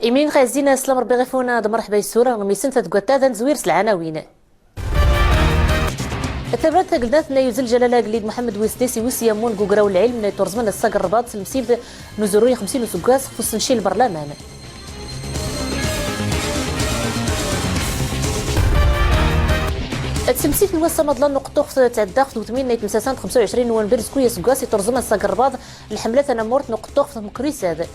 إيمين غازينا سلام ربي غيفونا مرحبا يسورة ميسن تتقوتا زوير العناوين. التبرات قلدات يوزل جلالة قليد محمد ويسديسي وسيامون قوقراو العلم تورزمان الساق الرباط المسيب نزروي 50 وسكاس خصوصا نشي البرلمان. التمسيك الوسط مضلان نقطة تعداق 325 نوفمبر سكوية سكاس تورزمان الساق الرباط الحملات أنا مورت نقطة في مكريس هذا.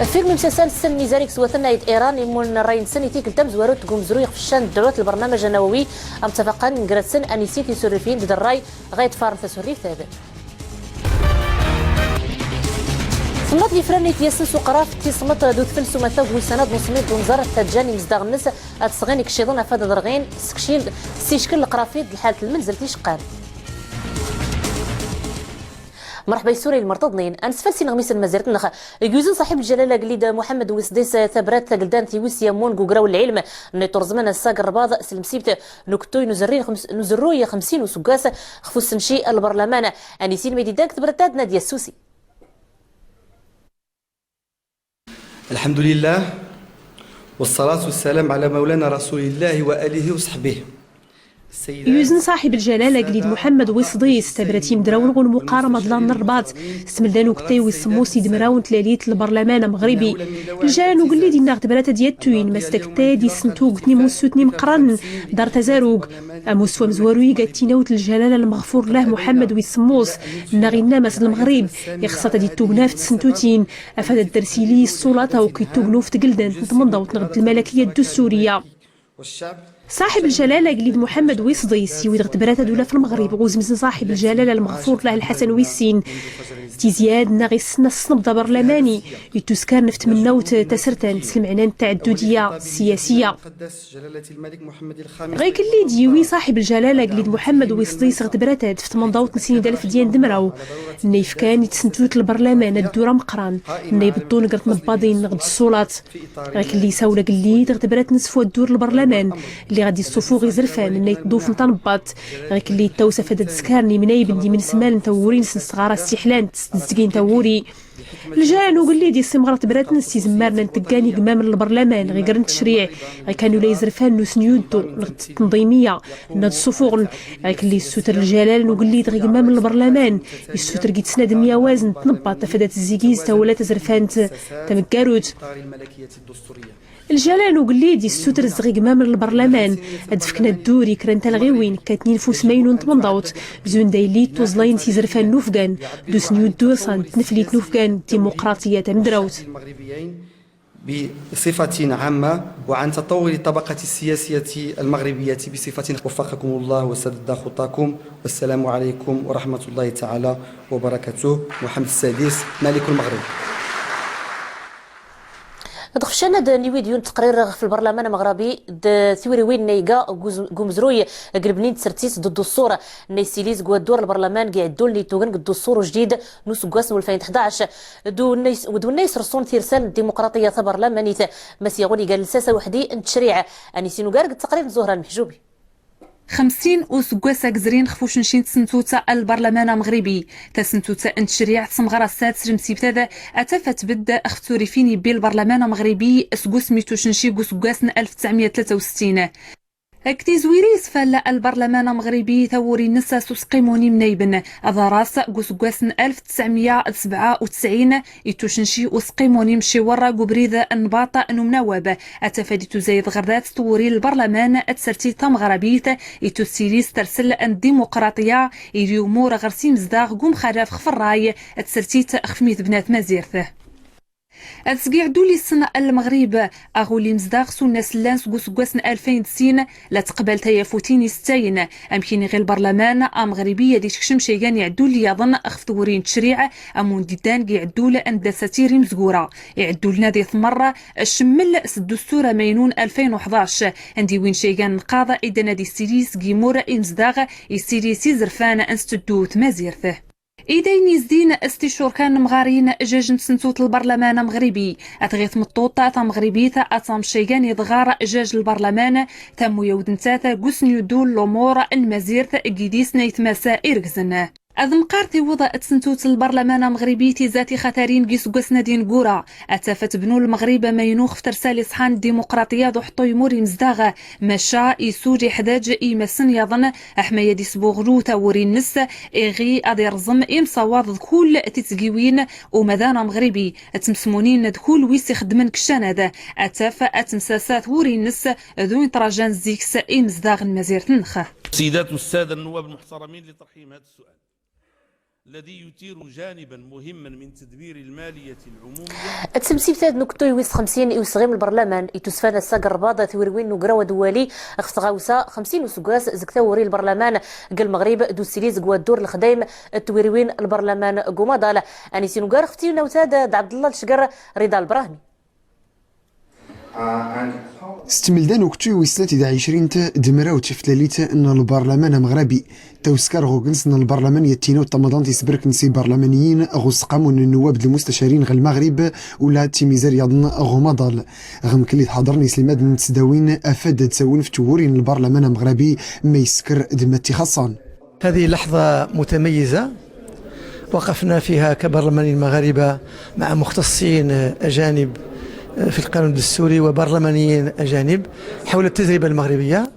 فيلم مسلسل سن ميزانيك سواتنا ايران يمون راين سنتي كلتم زوارو تقوم زروي خفشان دعوات البرنامج النووي اتفقان نقراتسن انيسيتي سوريفين ضد الراي غايت فارم تسوريف هذا. صمت يفرنيت ياسن سقراف تي صمت دو تفلسو مثا وسند نصميت ونزار تجاني مزداغ الناس اتسغينك شيضون افاد درغين سكشيل سيشكل القرافيد لحاله المنزل تيشقان. مرحبا يسوري المرتضنين انسفل سين غميس المزيرت نخ يوزن صاحب الجلاله قليد محمد وسديس تبرات قلدان تيوس يمون قوقراو العلم ني ترزمنا الساق الرباض سلمسيبت نكتوي نزروي 50 وسكاس خفوس نشي البرلمان انيسين ميديداك تبرتاد ناديه السوسي. الحمد لله والصلاه والسلام على مولانا رسول الله واله وصحبه. يوزن صاحب الجلالة قليد محمد ويصديس تبرتي مدراون غون مقارمة ضلان الرباط سملدانو كتاي ويسموسي دمراون تلاليت البرلمان المغربي الجان وقليد إناغ تبراتا دياتوين مستكتا دي سنتوق تنيمو سوتني مقرن دار تزاروق أموسوا مزواروي قاتيناوت الجلالة المغفور له محمد ويسموس ناغي نامس المغرب يخصات دي توقناف تسنتوتين أفاد الدرسيلي السلطة وكي توقنوف تقلدان تمنضوت نغد الملكية الدستورية. صاحب الجلالة قليد محمد ويصديس يويد غتبراتا دولا في المغرب غوزمزن صاحب الجلالة المغفور له الحسن ويسين تيزياد ناغي السنة الصنبض برلماني يتوسكار نفت من نوت تسرتان تسلم عنان التعددية السياسية غيك اللي ديوي صاحب الجلالة قليد محمد ويصديس غتبراتا دفت من ضوط نسيني دالف ديان دمراو نيف كان يتسنتوت البرلمان الدورة مقران ني بدون قرط مباضين نغد الصولات غيك اللي ساولا قليد غتبرات نسفو الدور البرلمان اللي غادي الصفوغ يزرفان اللي يتضوف نطنبط غيك اللي توسف هذا تسكارني منايب دي من سمال تورين صغار استحلان تسدقين توري الجان وقلي دي السمغرة برات نسي زمارنا نتقاني قمام البرلمان غير التشريع غي كانوا لا يزرفان نسنيودو التنظيمية ناد الصفوغ غيك اللي السوتر الجلال وقلي غي قمام البرلمان السوتر قيت سناد 100 وازن تنبط تفادات الزيكيز تاولا تزرفان تمكاروت الجلال وقليدي السوتر الزغي قمام البرلمان ادفكنا الدوري كرنتا الغيوين كاتنين فوس ماينون تمنضوت بزون دايلي توزلاين تيزرفان نوفقان دوس نيو دورسان تنفليت نوفقان ديمقراطية مدروت بصفة عامة وعن تطور الطبقة السياسية المغربية بصفة وفقكم الله وسدد خطاكم والسلام عليكم ورحمة الله تعالى وبركاته. محمد السادس ملك المغرب. دخشنا نيويديون تقرير في البرلمان المغربي ثوري وين نيغا قومزروي قلبنين تسرتيس ضد الصوره نيسيليز قوا الدور البرلمان قاعدوا اللي توغن قد الصور جديد نص قواس 2011 دو الناس رسون تيرسال الديمقراطيه برلمانيه مسيغولي قال لساسه وحدي التشريع اني سينو قال التقرير زهره المحجوبي 50 وسكواسا كزرين خفوش نشين تسنتوتا البرلمان المغربي تسنتوتا انتشريع تسمغرا السادس رمسيبتادا اتفت بدا اختوري فيني بالبرلمان المغربي سكوس ميتوش نشي سكواسن 1963 هكتي زويريس فلا البرلمان المغربي ثوري نسا سوسقيموني منيبن اضراس قوسقاسن 1997 يتوشنشي وسقيموني مشي ورا قبريذا النباطة نمنواب اتفاديتو زايد غردات توري البرلمان اتسرتي تمغربيت يتوسيليس ترسل الديمقراطية اليومور غرسيم زداغ قوم خراف خفراي اتسرتي تخفميت بنات مزيرته أتسقيع دولي السنة المغرب أغولي مزداغ سونا سلان سقوسقواسن 2009 لا تقبل تيافوتيني ستاين أمكيني غير البرلمان مغربية دي شكشم شيغان يعدو لي يظن أخذورين تشريع أمون ديدان يعدو لأن ساتيري مزقورة يعدو لنا دي ثمرة الشمل الدستورة مينون 2011 عندي وين شيغان قاضى إذا نادي سيريس جيمورا إمزداغ يسيريسي زرفان أنستدوت مازيرته إيدين يزدين استشور كان مغارين جاج نسنتوت البرلمان مغربي أتغيث مطوطة مغربية أتام شيغان يضغار جاج البرلمان تم يودن تاتا قسن يدول الأمور المزيرة قديس نيت مساء إرقزن أذن قارتي وضع تسنتوت البرلمان المغربي تيزاتي خطرين قيس قسنا دين قورا أتافت بنو المغرب ما ينوخ في ترسالي صحان الديمقراطية ضحطو يموري مزداغة مشا يسوجي حداج إيمسن يظن أحمية دي سبوغلو تاوري النس إغي أدي رزم إمصواد كل تتقيوين ومدانا مغربي تمسمونين دكول ويسي خدمن كشاناد أتاف أتمساسات وري النس ذو تراجان زيكس إمزداغ المزير تنخه. سيدات والسادة النواب المحترمين لترحيم هذا السؤال الذي يثير جانبا مهما من تدبير المالية العمومية. التمسيب ثاد نكتو يويس 50 يوسغيم البرلمان يتوسفانا الساق الرباضة ثوروين نقراوة دوالي اختغاوسا 50 وسقاس زكتاوري البرلمان قال المغرب دوسيلي زقوا الدور الخدايم التويروين البرلمان قوماضال انيسي نقار اختي نوتاد عبد الله الشقر رضا البراهمي. استملدان وكتو ويسنات إذا 20 دمرا وتفتلاليت أن البرلمان المغربي توسكار غوغنس أن البرلمان يتينو طمضان تيسبرك نسي برلمانيين غسقامون النواب المستشارين غير المغرب ولا تيميزار يضن غمضال غم كلي حضرني سليماد نتسداوين أفاد تساوين في تورين البرلمان المغربي ما يسكر دمتي خاصان. هذه لحظة متميزة وقفنا فيها كبرلمانيين المغاربة مع مختصين أجانب في القانون الدستوري وبرلمانيين أجانب حول التجربة المغربية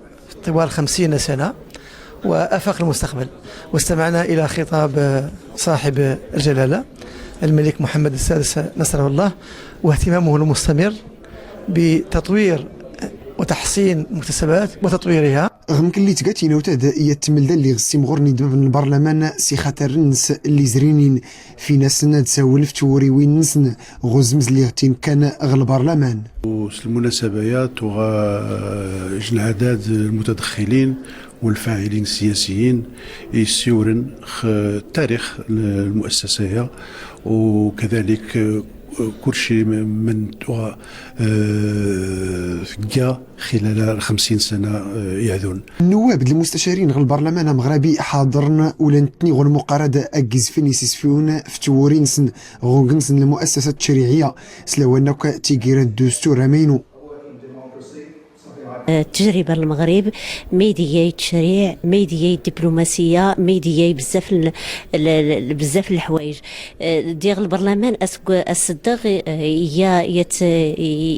طوال 50 سنة وآفاق المستقبل، واستمعنا إلى خطاب صاحب الجلالة الملك محمد السادس نصره الله واهتمامه المستمر بتطوير وتحسين المكتسبات وتطويرها. غم كلي تقاتي نوتاد يتمل اللي غسي مغورني دماغ البرلمان سي خاطر الناس اللي زرينين في ناس تساول في توري وين نسن غزمز اللي غتين كان غل البرلمان. المناسبات وجنعداد المتدخلين والفاعلين السياسيين يسيورن تاريخ المؤسسة وكذلك كل شيء من جاء خلال 50 سنة يعذون. النواب المستشارين غير البرلمان المغربي حاضرن ولنتني غير مقارنة أجز فينيسيس فيون في تورين سن غوغنسن المؤسسة التشريعية سلوانك تيجير الدستور أمينو. التجربة المغرب ميديا التشريع ميديا الدبلوماسية ميديا بزاف الحوايج ديال البرلمان الصدق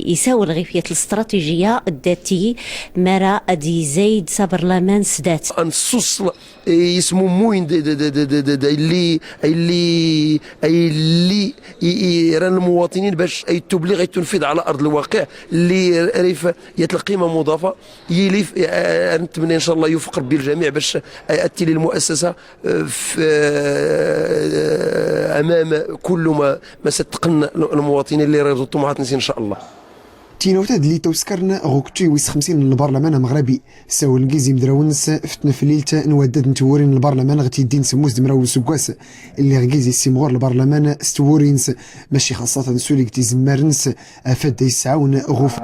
يساول غيفية الاستراتيجية الذاتي مرا ادي زايد برلمان سدات النصوص يسمو موين اللي يران المواطنين باش اي تبليغ تنفيذ على ارض الواقع اللي ريف القيمه مضافه يليف. نتمنى ان شاء الله يوفق ربي الجميع باش ياتي للمؤسسه امام كل ما ستقن المواطنين اللي رياضوا الطموحات ان شاء الله. تينوتاد اللي توسكرنا غوكتي ويس 50 البرلمان المغربي ساول كيزي مدراونس فتنا في الليل نودد نتورين البرلمان غتي الدين سموس دمراو سكواس اللي غيزي سيمغور البرلمان ستورينس ماشي خاصة سوليك تيزمارنس افاد يسعاون غوف.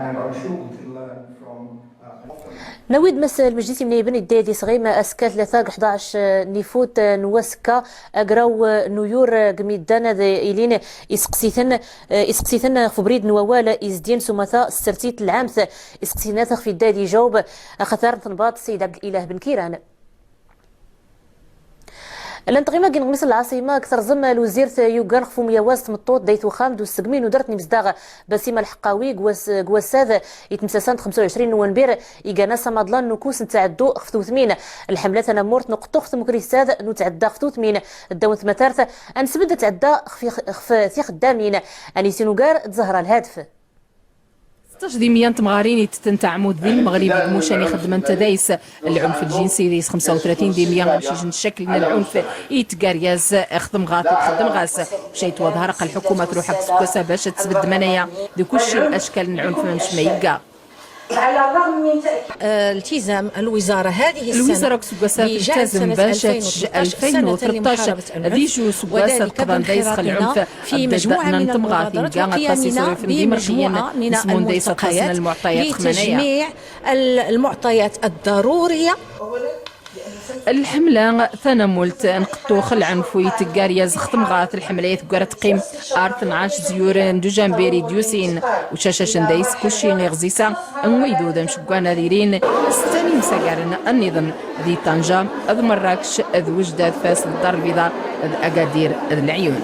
نويد مسا المجلس من يبني الدادي صغيمة أسكا 3-11 نيفوت نواسكا أقراو نيور قميدانا إلين إسقسيثن فبريد نوال إزدين سمثا السرتيت العامث إسقسيناث في الدادي جاوب خثار تنباط السيد عبد الإله بن كيران. الانتقيمة كين غميس العاصمة أكثر زم الوزير يوغان خفو مياواز تمطوط دايتو خامد والسقمين ودرتني مزداغ بسيمة الحقاوي قواساذ يتمساسان 25 نوفمبر إيقانا سمادلان نكوس نتعدو خفتو ثمين الحملات أنا مورت نقطو خفتو مكريساذ نتعدى خفتو ثمين الدون ثمثارث أنسبد تعدى خفي خدامين أنيسي نوغار تزهر الهاتف. 16 ديمية تمغارين تنتعمود ذي المغربي موشاني خدمة تدايس العنف الجنسي ديس 35 ديمية غمشيش نشكل من العنف يتقارياز خدم غاث خدم غاس شيت وظهرق الحكومة تروح بسكوسة باش تسبد منايا دي كل شيء الأشكال من العنف مش ما يبقى. على الرغم من التزام الوزارة هذه الوزارة سكواسات تلتزم باش 2013 ديجو سكواسات قضان دايس العنف في مجموعة من المبادرات وقيامنا بمجموعة من المعطيات لتجميع المعطيات الضرورية الحملة ثنمولت نقطو خلعن فويت قارياز ختمغات الحملية قرات قيم R12 زيورين دو جامبيري ديوسين وشاشاشن دايس كوشي غزيسا انويدو دم شقوانا ديرين ستاني مساقارن النظام ذي طنجة اذ مراكش اذ وجداد فاس الدار البيضاء اذ اكادير اذ العيون.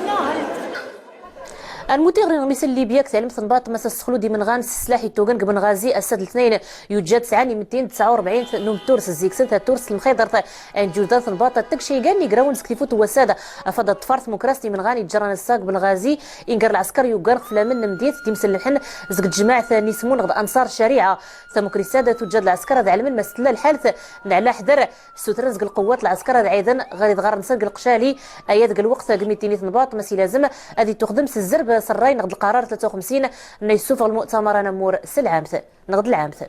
المتغرين غميس الليبيا كتعلم تنباط مسا خلودي من غانس السلاحي توغن قبن غازي اسد الاثنين يوجد سعاني 249 نوم تورس الزيكسن تورس المخيضر ان جودات تنباط تكشي قاني قراون سكتيفوت وساده افضل طفارت مكراستي من غاني جران الساق بن غازي انقر العسكر يوقر خفلا من مديت دي مسلحن زقد جماعه ثاني سمون غد انصار الشريعه ثم كريساده توجد العسكر ذا علم مسلا الحالث نعلا حذر سترزق القوات العسكر ذا عيدا غادي غار نسق القشالي اياد الوقت قميتيني تنباط مسي لازم هذه تخدم الزرب سراي نقد القرار 53 نيسوف المؤتمر نمور سلعامث نقد العامث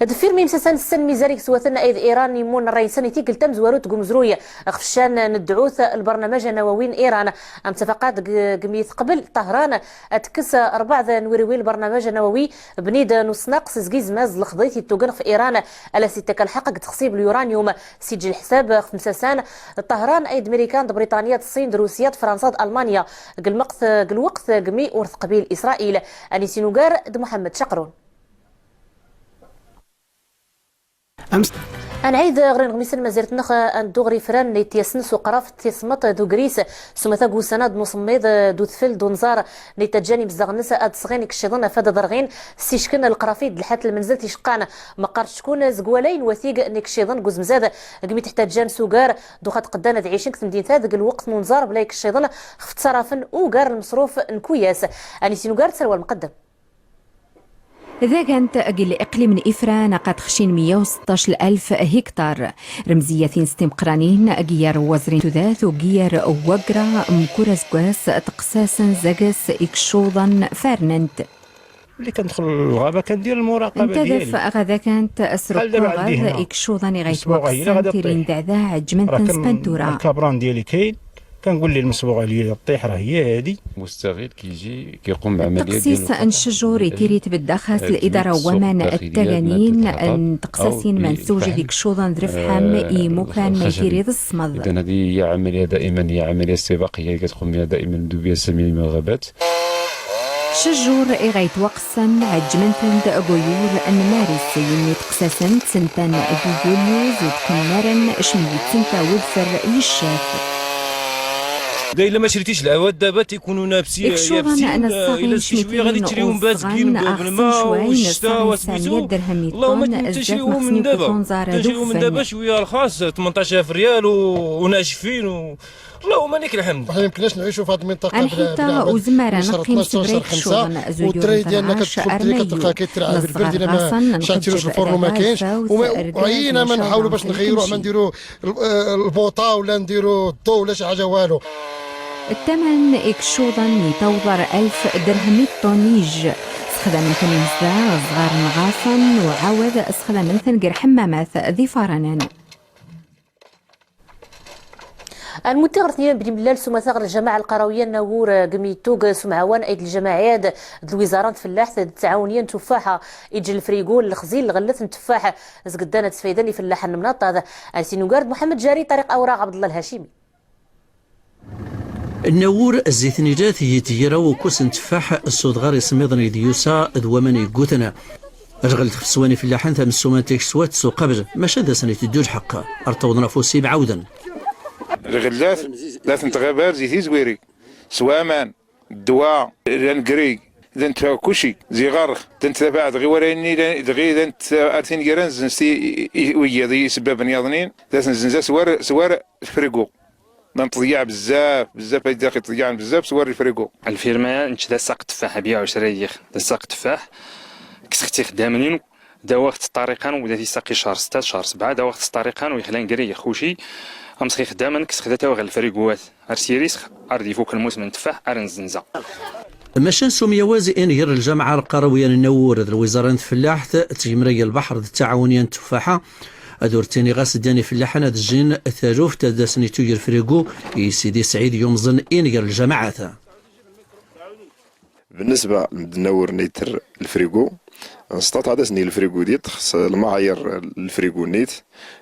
دفير ميم سسان السن ميزاريك سواتنا ايد ايران يمون الرئيسان تيكل تم زواروت قمزرويه خفشان ندعوث البرنامج نووين ايران ام اتفاقات قميث قبل طهران اتكس 4 نوريوي البرنامج النووي بنيد نص ناقص زقيز ماز الخضيتي توقن في ايران على ستك الحق تخصيب اليورانيوم سجل الحساب 5 سنه طهران ايد امريكان بريطانيا الصين روسيا فرنسا المانيا الوقت قمي ورث قبيل اسرائيل اني سينوغار محمد شقرون أنا عيد غير غميس المزيرت نخ أن دوغري فران نيتيسنس وقراف تيسمط دو غريس سمثا قوسناد مصميد دو ثفل دو نزار نيتجاني بزغنسة أد صغين كشيضان أفاد درغين سيشكن القرافيد لحات المنزل تيشقان مقار شكون زقوالين وثيق نيكشيضان قوز مزاد قمي تحتاجان سوغار دوخات قدانا دعيشن كتمدين ثاد الوقت نزار بلاي كشيضان خفت صرافن وقار المصروف نكوياس أني سينوغار تسلوى المقدم إذا كانت أقل إقليم من إفران قد خشين 116 ألف هكتار رمزية ستيم قرانين أجيار وزرين تذاث وجيار وقرا مكورس قواس تقساسا زقس إكشوضا فارننت اللي كندخل للغابه كندير المراقبه ديالي انتدف غدا كانت اسرق غاد إكشوضا غيت وقسان تيرين دعذا عجمنت سبنتورا الكابران ديالي كاين كنقول لي المصبوغه اللي طيح راه هي هذه مستغل كيجي كيقوم بعمليه تقسيس انشجور تيريت بالدخل الاداره ومن التغانين ان تقساسين منسوج ديك شوضان ظرف حام ايمو كان ما يريد الصمد. اذا هذه هي عمليه دائما هي عمليه استباقيه كتقوم بها دائما دوبيا سميه من الغابات. شجور غيت وقسن عجمنتن قيور النمارس يمي تقساسن سنتان ديوليوز وتكمرن شميت سنتا ودفر يشاف الا ما شريتيش العواد دابا تيكونوا يابسين الا شويه غادي تشريهم بازكين بالماء والشتاء وسميتو اللهم تشريهم من دابا تشريهم من دابا شويه رخاص 18000 ريال وناشفين اللهم لك الحمد. ما يمكنناش نعيشوا في هذه المنطقه بلا وزماره نقيم سبريك شغل والدراري ديالنا كتلقى كيترعى بالبرد الا ما شعلتيلوش الفرن وما كاينش وعينا ما نحاولوا باش نغيروا ما نديروا البوطه ولا نديروا الضوء ولا شي حاجه والو. الثمن إكشوضا يتوضر 1000 درهم طونيج سخدم من مزدا صغار نغاصا وعاود سخدم من ثنقر حمامات ذي فرنان. المتغر اثنين بن بلال سمثاغر الجماعة القروية نور قميتوغ سمعوان ايد الجماعيات الوزارات فلاح التعاونية تفاحة ايج الفريقول الخزيل الغلث تفاحة زقدانة تفايداني فلاح النمناط هذا سينوغارد محمد جاري طريق اوراق عبد الله الهاشمي. النور الزيتنيجات هي تيرا وكوسن تفاح الصدغار يسميضني ديوسا دوامني قوتنا اشغل تخصواني في اللحن ثم السومان تيكسوات سو قبل ما شد سنة الدوج حقا ارتوضنا فوسي بعودا الغلاث ثلاث انتغابات زيتي زويري سوامان الدواء الانقري اذا انت كلشي زي غرخ انت بعد غي وراني غي انت ارتين كيران زنسي ويا ذي سباب نياضنين ثلاث زنزا سوار فريقو نطيع بزاف هاي داخل طيعان بزاف سوار الفريقو الفيرما انت ذا ساق تفاح بيع وشريخ ذا ساق تفاح كسختي خدامين دا وقت الطريقان ودا تيساقي شهر 6 شهر 7 دا وقت الطريقان ويخلان قري خوشي امسخي خداما كسخداتا وغل الفريقوات ارسيريس اردي فوق الموسم التفاح ارنزنزا مشان سوميا وازي ان غير الجامعه القرويه النور الوزاره الفلاح تجمري البحر التعاونيه التفاحه ادورتيني غاس داني فلاحنا الجين ثالوف تداسني توير فريقو سيدي سعيد يومزن ان غير الجامعات. بالنسبه للنور نيتر الفريقو نسطات هذا سني الفريقو ديت خص المعايير الفريقو نيت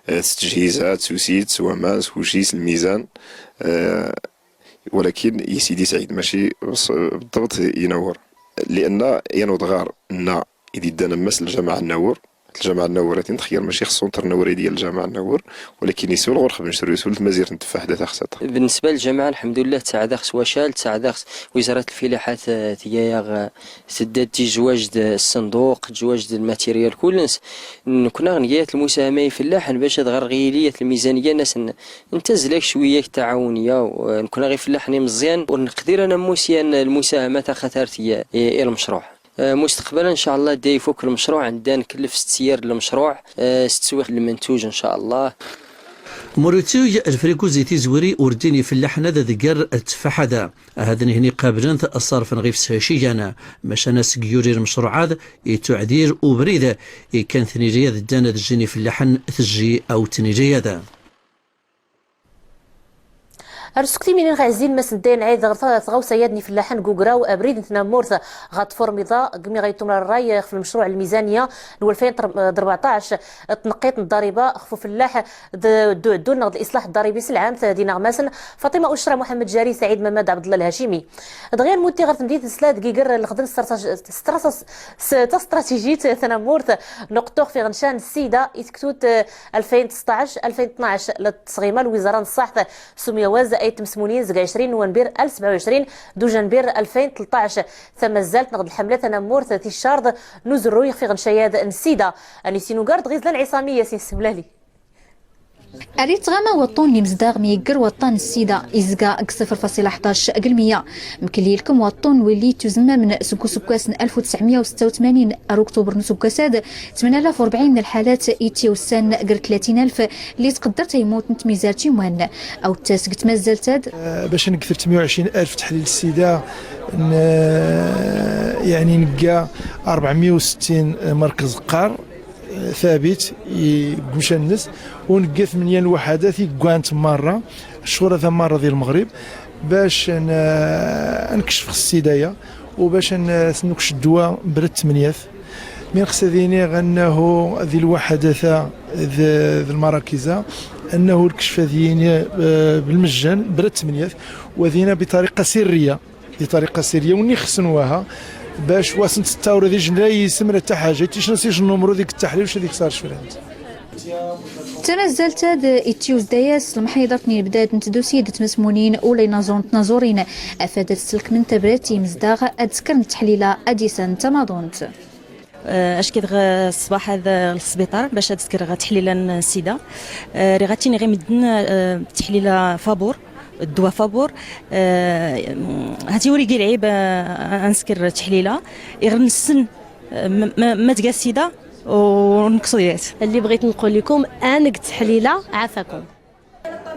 تجهيزات سوسيت سوامان سوشيس الميزان ولكن يسيدي سعيد ماشي بالضبط ينور لان ينوض غار ان يدي دانا مس الجامعه النور الجامعه النور تخيل ماشي خصو النوري ديال الجامعه النور ولكن يسول غرخ بنشري يسول مزير التفاح دا خصها بالنسبه للجامعه الحمد لله تاع داخس وشال تاع داخس وزاره الفلاحات تيا سدات تجواجد الصندوق تجواجد الماتيريال كلنس كنا غنيات المساهمه يفلاح باش تغير غيليه الميزانيه ناس نتزلك شويه تعاونيه وكنا غير فلاحني مزيان ونقدر انا موسيان المساهمه تاع خاطرتي المشروع مستقبلا ان شاء الله دا يفك المشروع عندنا نكلف 6 سيار المشروع 6 سوايع المنتوج ان شاء الله. موريتيو الفريقو زيتي زوري ورديني فلاح هذا ذكر التفاح هذا هني قابلن الصرف غيف سهشيانا ماش انا سكيوري المشروع هذا يتعدير وبريده كان ثنيجيه دانا الجيني فلاحن ثجي او تنيجيه هذا رسكتي من غازين مسندين عيد غوصه يدني فلاحن كوكراو ابريد نتنا مورث غتفورميضا قمي غيتم الراي في المشروع الميزانيه 2014 تنقيط الضريبه خفو فلاح دون الاصلاح الضريبي العام دينا ماسن فاطمه اشرا محمد جاري سعيد محمد عبد الله الهاشمي دغيا موتي غير تمديد سلاد كيكر الخدم استراتيجيه ثنا مورث نقطه في غنشان السيده يتكتوت 2016 2012 للتصغيمه الوزاره الصحه سميواز ايتم سمونين زق 20 نوفمبر 2027 دو جانبير 2013 ثم زالت نقد الحملات انا مورث تيشارد نزل رويخ في غنشياد نسيده اني سينوغارد غيزلان عصاميه سي سبلالي أريت غاما وطون مزداغ ميقر وطن السيدة إزقا 0.11 أقلمية مكلي لكم وطون واللي تزمى من سكوسن 1986 أكتوبر نسكوساد 8040 من الحالات يتيوسان قر 30000 اللي تقدر تيموت نتميزات يومان أو تاسق تمازلتاد باش نكثر 120000 تحليل السيدة يعني نلقى 460 مركز قار ثابت يمشنس ونلقى 8 الوحدات يقانت مره الشهور ذا مره ديال المغرب باش نكشف السيدايه وباش نكش الدواء برد 8 من خصديني غنه ذي الوحدات ذي المراكز انه الكشف ديالي بالمجان برد 8 وذينا بطريقه سريه وني خصنوها باش واسنت التاور ذي جناي سمره حتى حاجه تيش النمرو ديك التحليل واش هذيك صار شفرات تنزلت إتيوز دايس المحيضتني بدات نتدوسي تمسمونين ولا نازون تنازورين افادت السلك من تبراتي مزداغ اتذكر التحليله اديسان تماضونت اش كيدغ الصباح هذا للسبيطار باش تذكر غتحليله السيده ريغاتيني غير مدن تحليله فابور الدواء فابور هاتي وريقي العيب انسكر تحليله غير نسن ما تلقى السيده ونقصيات اللي بغيت نقول لكم انا تحليله عافاكم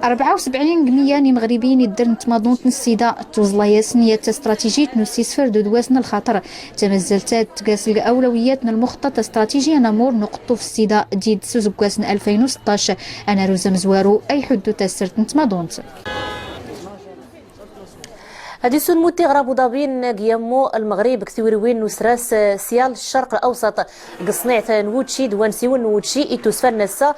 74 جمياني مغربيين يدرن تماضونت السيده توزلاياس نيه استراتيجيه نسيس فرد دواسنا الخطر تمازلتات تقاسل اولوياتنا المخطط استراتيجيه نمور نقطو في السيده ديد سوزكواسنا 2016 انا روزا مزوارو اي حدو تسرت تماضونت هادي سون موتي غرا ابو ظبي قيامو المغرب كثيروين نسراس سيال الشرق الاوسط قصنيع نوتشي دوانسيون نوتشي يتوسفى النسا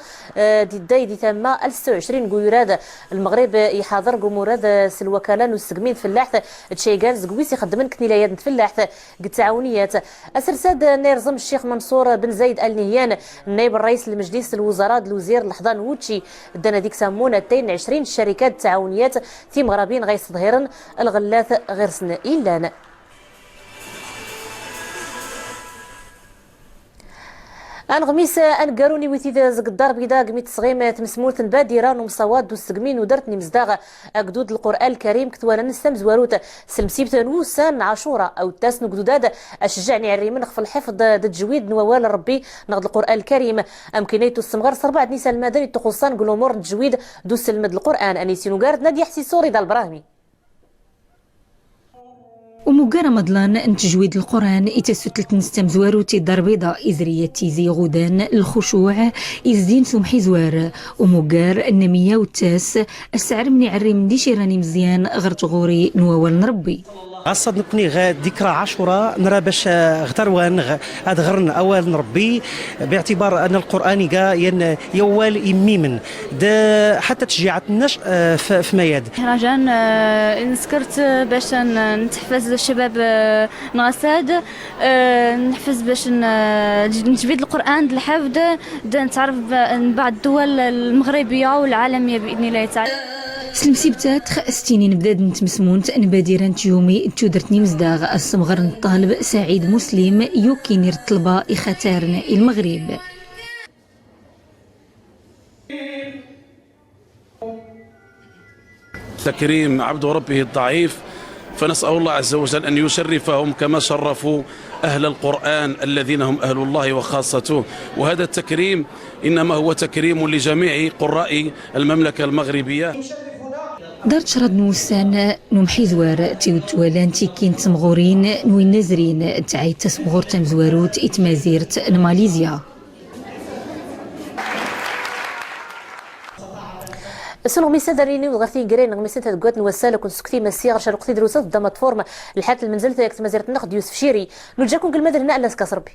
دي تما 26 قيراد المغرب يحاضر قموراد الوكاله والسقمين فلاحت تشيغان زقويس يخدمن كنيلايات فلاحت التعاونيات اسرساد نيرزم الشيخ منصور بن زايد ال نهيان نائب الرئيس لمجلس الوزراء الوزير الحضان ووتشي دنا ديك سمونه 20 شركات التعاونيات في مغربين غيصدهرن الغلات غير سنة إلا انغميس انقروني ويتي زق الدار بيضاء قميت صغيمه تمسمورت بادره ومصواد والسقمين ودرتني مزداغ اقدود القران الكريم كتوانا نستمز وروت سلمسيبت نوسان عاشوره او التاس نقدوداد اشجعني على الريمن في الحفظ ضد الجويد نوال ربي نغد القران الكريم امكنيتو السمغر 4 نيسان المدني تخصان قلومور الجويد دوس المد القران انيسينو قارد نادي حسي سوري دا البراهمي ومقارا مضلان نتجويد القرآن إتسوتلت نستمزوارو تي الدار بيضاء إزرية زي غودان الخشوع إزدين سمحي زوار ومقار النمية والتاس السعر مني عري من دي شيراني مزيان غرت غوري نواوال نربي خاصة نكوني ذكرى عاشوراء نرى باش غتروان غرن أول نربي باعتبار أن القرآن يوال يميمن حتى تشجيعات الناس في مياد. مهرجان نسكرت باش نتحفز الشباب نغساد نحفز باش نجبد القرآن الحفظ نتعرف بعض الدول المغربية والعالمية بإذن الله تعالى. سلمسي بتات ستينين بداد نتمسمون نبادرا يومي تودرتني مزداغ السمغر الطالب سعيد مسلم يوكينير الطلبة إختارنا المغرب. تكريم عبد ربه الضعيف، فنسأل الله عز وجل أن يشرفهم كما شرفوا أهل القرآن الذين هم أهل الله وخاصته. وهذا التكريم إنما هو تكريم لجميع قراء المملكة المغربية. دارت شرد نوسان نمحي زوار تيوتوالان تيكين تمغورين نوين نزرين تعيد تسمغور تمزواروت إتمازيرت ماليزيا. السنغ ميسا داريني وغارتين قرين ميسا تدقوات نوسالة كنت سكتي مسيغ شارقتي دروسات دامت فورما الحات المنزل تاك تمازيرت النقد يوسف شيري نرجعكم كل مدرنا ألا سكاس ربي.